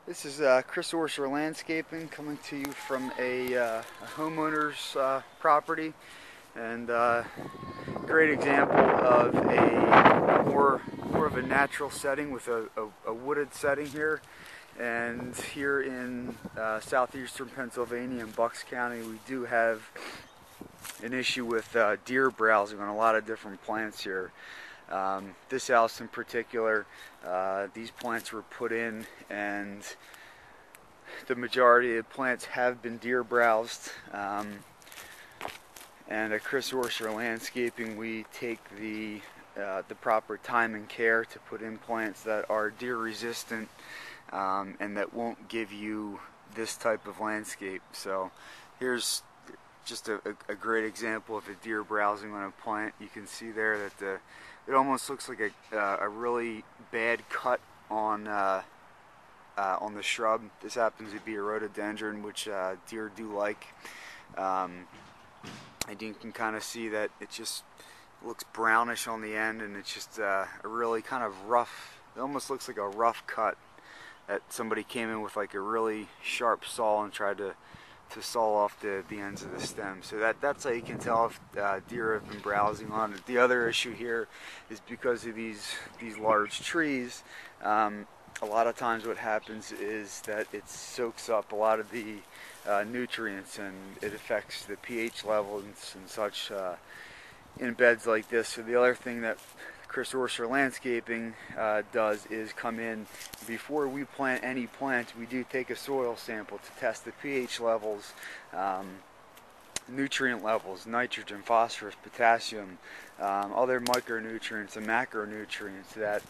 This is Chris Orser Landscaping coming to you from a homeowner's property, and great example of a more of a natural setting with a wooded setting here. And here in southeastern Pennsylvania in Bucks County, we do have an issue with deer browsing on a lot of different plants here. This house in particular, these plants were put in, and the majority of plants have been deer browsed. And at Chris Orser Landscaping, we take the proper time and care to put in plants that are deer resistant and that won't give you this type of landscape. So here's just a great example of a deer browsing on a plant. You can see there that it almost looks like a really bad cut on the shrub. This happens to be a rhododendron, which deer do like. And you can kind of see that it just looks brownish on the end, and it's just a really kind of rough, it almost looks like a rough cut that somebody came in with like a really sharp saw and tried to saw off the ends of the stem. So that's how you can tell if deer have been browsing on it. The other issue here is because of these large trees, a lot of times what happens is that it soaks up a lot of the nutrients, and it affects the pH levels and such in beds like this. So the other thing that Chris Orser Landscaping does is come in before we plant any plant. We do take a soil sample to test the pH levels, nutrient levels, nitrogen, phosphorus, potassium, other micronutrients and macronutrients that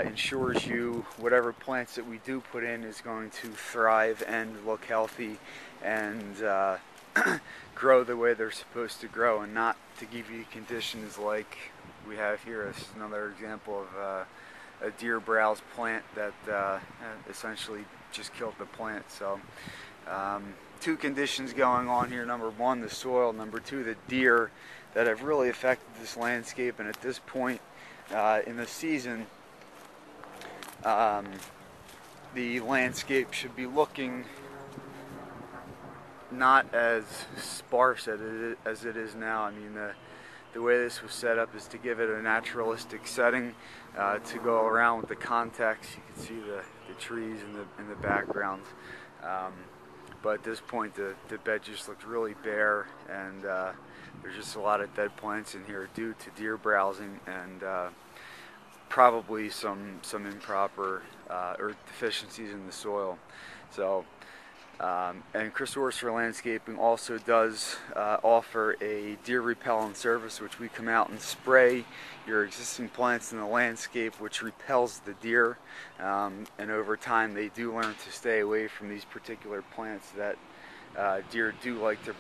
ensures you whatever plants that we do put in is going to thrive and look healthy and grow the way they're supposed to grow, and not to give you conditions like we have here. This is another example of a deer browse plant that essentially just killed the plant. So two conditions going on here: number one, the soil; number two, the deer that have really affected this landscape. And at this point in the season, the landscape should be looking not as sparse as it is now. I mean, the way this was set up is to give it a naturalistic setting to go around with the context. You can see the trees in the background. But at this point, the bed just looked really bare, and there's just a lot of dead plants in here due to deer browsing and probably some improper or deficiencies in the soil. So, and Chris Orser Landscaping also does offer a deer repellent service, which we come out and spray your existing plants in the landscape, which repels the deer. And over time, they do learn to stay away from these particular plants that deer do like to